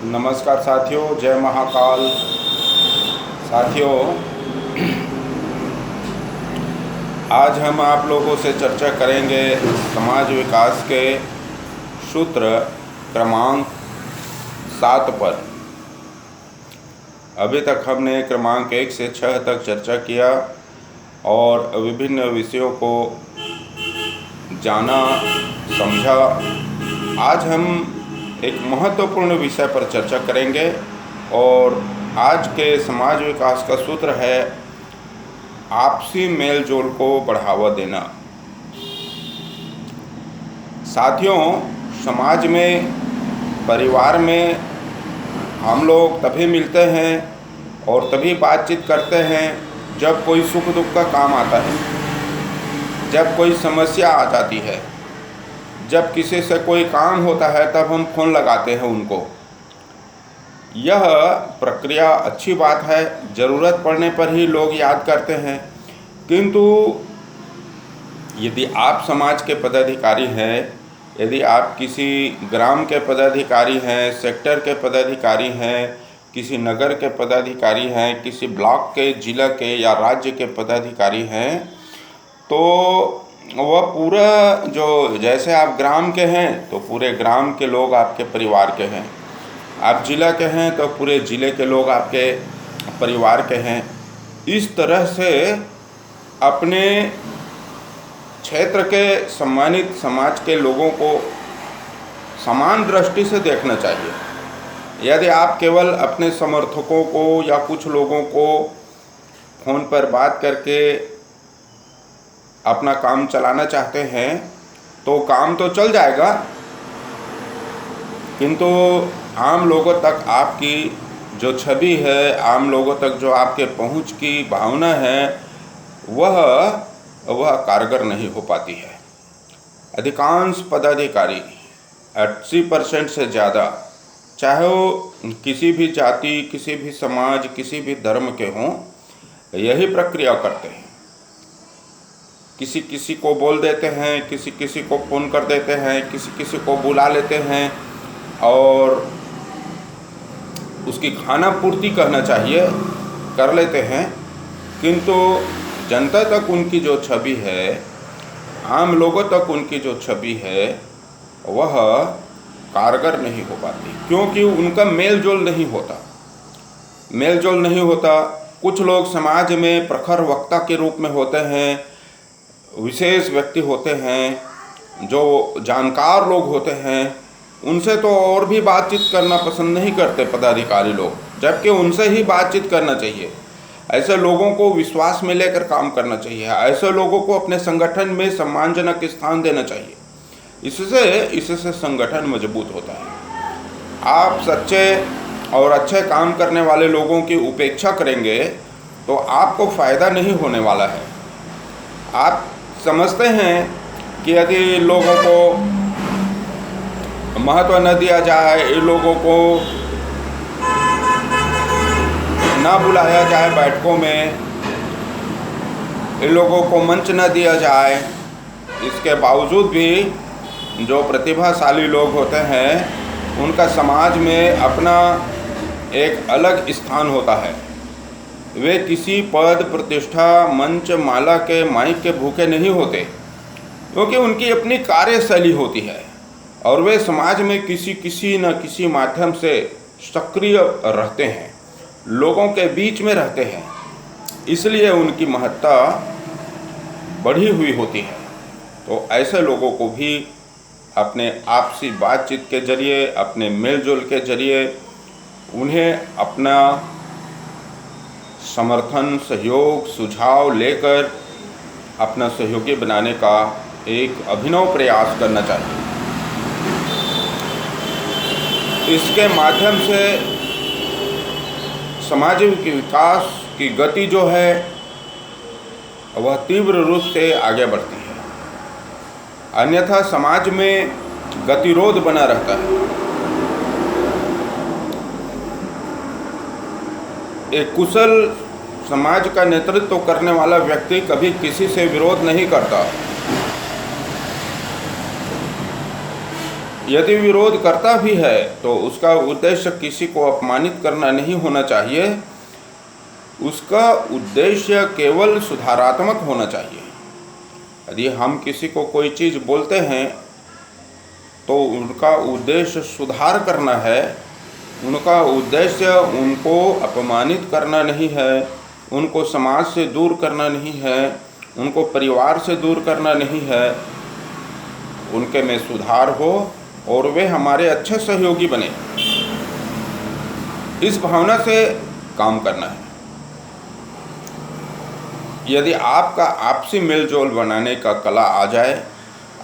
नमस्कार साथियों, जय महाकाल। साथियों, आज हम आप लोगों से चर्चा करेंगे समाज विकास के सूत्र क्रमांक 7 पर। अभी तक हमने क्रमांक 1 से 6 तक चर्चा किया और विभिन्न विषयों को जाना, समझा। आज हम एक महत्वपूर्ण विषय पर चर्चा करेंगे और आज के समाज विकास का सूत्र है आपसी मेल जोल को बढ़ावा देना। साथियों, समाज में, परिवार में हम लोग तभी मिलते हैं और तभी बातचीत करते हैं जब कोई सुख दुख का काम आता है, जब कोई समस्या आ जाती है, जब किसी से कोई काम होता है तब हम फ़ोन लगाते हैं उनको। यह प्रक्रिया अच्छी बात है, ज़रूरत पड़ने पर ही लोग याद करते हैं। किंतु यदि आप समाज के पदाधिकारी हैं, यदि आप किसी ग्राम के पदाधिकारी हैं, सेक्टर के पदाधिकारी हैं, किसी नगर के पदाधिकारी हैं, किसी ब्लॉक के, जिला के या राज्य के पदाधिकारी हैं, तो वह पूरा जो, जैसे आप ग्राम के हैं तो पूरे ग्राम के लोग आपके परिवार के हैं, आप जिला के हैं तो पूरे जिले के लोग आपके परिवार के हैं। इस तरह से अपने क्षेत्र के सम्मानित समाज के लोगों को समान दृष्टि से देखना चाहिए। यदि आप केवल अपने समर्थकों को या कुछ लोगों को फ़ोन पर बात करके अपना काम चलाना चाहते हैं तो काम तो चल जाएगा, किंतु आम लोगों तक आपकी जो छवि है, आम लोगों तक जो आपके पहुंच की भावना है, वह कारगर नहीं हो पाती है। अधिकांश पदाधिकारी 80% से ज़्यादा, चाहे वो किसी भी जाति, किसी भी समाज, किसी भी धर्म के हों, यही प्रक्रिया करते हैं। किसी किसी को बोल देते हैं, किसी किसी को फ़ोन कर देते हैं, किसी किसी को बुला लेते हैं और उसकी खाना पूर्ति कहना चाहिए, कर लेते हैं। किंतु जनता तक उनकी जो छवि है, आम लोगों तक उनकी जो छवि है, वह कारगर नहीं हो पाती, क्योंकि उनका मेल जोल नहीं होता। मेल जोल नहीं होता। कुछ लोग समाज में प्रखर वक्ता के रूप में होते हैं, विशेष व्यक्ति होते हैं, जो जानकार लोग होते हैं, उनसे तो और भी बातचीत करना पसंद नहीं करते पदाधिकारी लोग, जबकि उनसे ही बातचीत करना चाहिए। ऐसे लोगों को विश्वास में लेकर काम करना चाहिए, ऐसे लोगों को अपने संगठन में सम्मानजनक स्थान देना चाहिए। इससे संगठन मजबूत होता है। आप सच्चे और अच्छे काम करने वाले लोगों की उपेक्षा करेंगे तो आपको फ़ायदा नहीं होने वाला है। आप समझते हैं कि यदि लोगों को महत्व न दिया जाए, इन लोगों को ना बुलाया जाए बैठकों में, इन लोगों को मंच न दिया जाए, इसके बावजूद भी जो प्रतिभाशाली लोग होते हैं उनका समाज में अपना एक अलग स्थान होता है। वे किसी पद, प्रतिष्ठा, मंच, माला के, माइक के भूखे नहीं होते, क्योंकि उनकी अपनी कार्यशैली होती है और वे समाज में किसी न किसी माध्यम से सक्रिय रहते हैं, लोगों के बीच में रहते हैं, इसलिए उनकी महत्ता बढ़ी हुई होती है। तो ऐसे लोगों को भी अपने आपसी बातचीत के जरिए, अपने मेलजोल के जरिए उन्हें अपना समर्थन, सहयोग, सुझाव लेकर अपना सहयोगी बनाने का एक अभिनव प्रयास करना चाहिए। इसके माध्यम से सामाजिक विकास की गति जो है वह तीव्र रूप से आगे बढ़ती है, अन्यथा समाज में गतिरोध बना रहता है। एक कुशल समाज का नेतृत्व करने वाला व्यक्ति कभी किसी से विरोध नहीं करता। यदि विरोध करता भी है तो उसका उद्देश्य किसी को अपमानित करना नहीं होना चाहिए, उसका उद्देश्य केवल सुधारात्मक होना चाहिए। यदि हम किसी को कोई चीज़ बोलते हैं तो उनका उद्देश्य सुधार करना है, उनका उद्देश्य उनको अपमानित करना नहीं है, उनको समाज से दूर करना नहीं है, उनको परिवार से दूर करना नहीं है। उनके में सुधार हो और वे हमारे अच्छे सहयोगी बने, इस भावना से काम करना है। यदि आपका आपसी मेलजोल बनाने का कला आ जाए,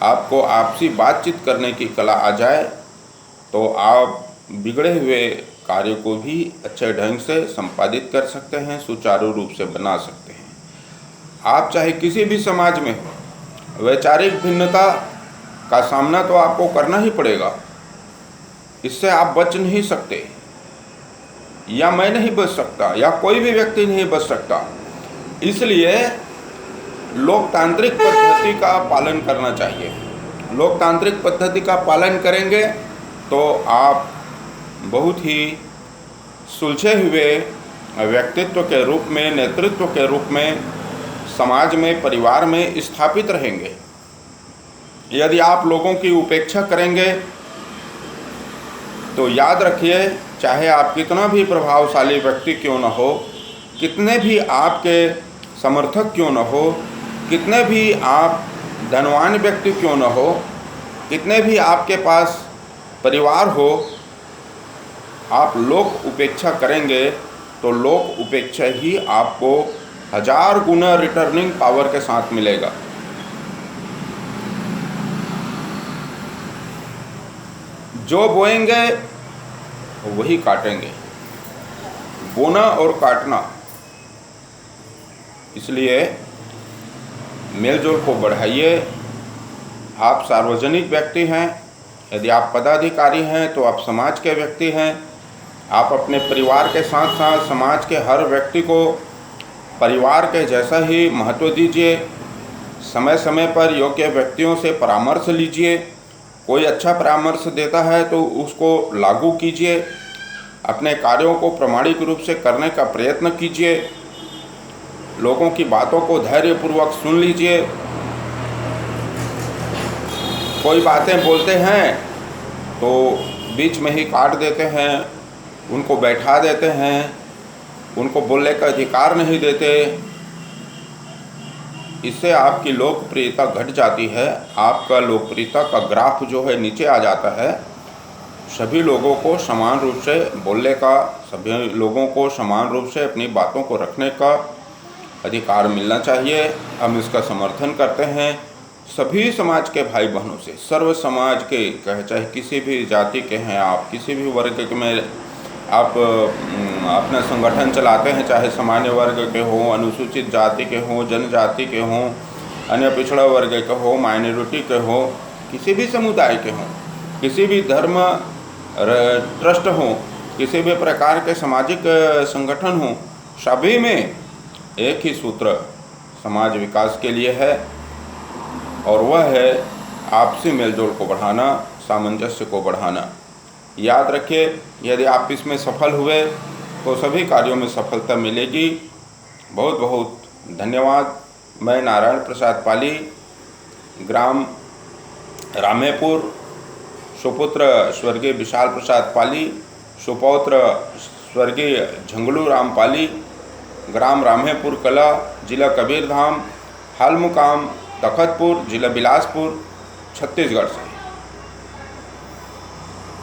आपको आपसी बातचीत करने की कला आ जाए, तो आप बिगड़े हुए कार्य को भी अच्छे ढंग से संपादित कर सकते हैं, सुचारू रूप से बना सकते हैं। आप चाहे किसी भी समाज में हो, वैचारिक भिन्नता का सामना तो आपको करना ही पड़ेगा, इससे आप बच नहीं सकते, या मैं नहीं बच सकता, या कोई भी व्यक्ति नहीं बच सकता। इसलिए लोकतांत्रिक पद्धति का पालन करना चाहिए। लोकतांत्रिक पद्धति का पालन करेंगे तो आप बहुत ही सुलझे हुए व्यक्तित्व के रूप में, नेतृत्व के रूप में समाज में, परिवार में स्थापित रहेंगे। यदि आप लोगों की उपेक्षा करेंगे तो याद रखिए, चाहे आप कितना भी प्रभावशाली व्यक्ति क्यों न हो, कितने भी आपके समर्थक क्यों न हो, कितने भी आप धनवान व्यक्ति क्यों न हो, कितने भी आपके पास परिवार हो, आप लोक उपेक्षा करेंगे तो लोक उपेक्षा ही आपको 1000 गुना रिटर्निंग पावर के साथ मिलेगा। जो बोएंगे वही काटेंगे, बोना और काटना। इसलिए मेलजोल को बढ़ाइए। आप सार्वजनिक व्यक्ति हैं, यदि आप पदाधिकारी हैं तो आप समाज के व्यक्ति हैं। आप अपने परिवार के साथ साथ समाज के हर व्यक्ति को परिवार के जैसा ही महत्व दीजिए। समय समय पर योग्य व्यक्तियों से परामर्श लीजिए। कोई अच्छा परामर्श देता है तो उसको लागू कीजिए। अपने कार्यों को प्रामाणिक रूप से करने का प्रयत्न कीजिए। लोगों की बातों को धैर्यपूर्वक सुन लीजिए। कोई बातें बोलते हैं तो बीच में ही काट देते हैं, उनको बैठा देते हैं, उनको बोलने का अधिकार नहीं देते। इससे आपकी लोकप्रियता घट जाती है। आपका लोकप्रियता का ग्राफ जो है नीचे आ जाता है। सभी लोगों को समान रूप से बोलने का, सभी लोगों को समान रूप से अपनी बातों को रखने का अधिकार मिलना चाहिए। हम इसका समर्थन करते हैं। सभी समाज के भाई बहनों से, सर्व समाज के, चाहे किसी भी जाति के हैं आप, किसी भी वर्ग के में आप अपना संगठन चलाते हैं, चाहे सामान्य वर्ग के हों, अनुसूचित जाति के हों, जनजाति के हों, अन्य पिछड़ा वर्ग के हों, माइनॉरिटी के हों, किसी भी समुदाय के हों, किसी भी धर्म ट्रस्ट हों, किसी भी प्रकार के सामाजिक संगठन हों, सभी में एक ही सूत्र समाज विकास के लिए है, और वह है आपसी मेलजोल को बढ़ाना, सामंजस्य को बढ़ाना। याद रखिए, यदि आप इसमें सफल हुए तो सभी कार्यों में सफलता मिलेगी। बहुत बहुत धन्यवाद। मैं नारायण प्रसाद पाली, ग्राम रामेपुर, सुपुत्र स्वर्गीय विशाल प्रसाद पाली, सुपौत्र स्वर्गीय झंगलू राम पाली, ग्राम रामेपुर कला, जिला कबीरधाम, हाल मुकाम तखतपुर, जिला बिलासपुर, छत्तीसगढ़ से।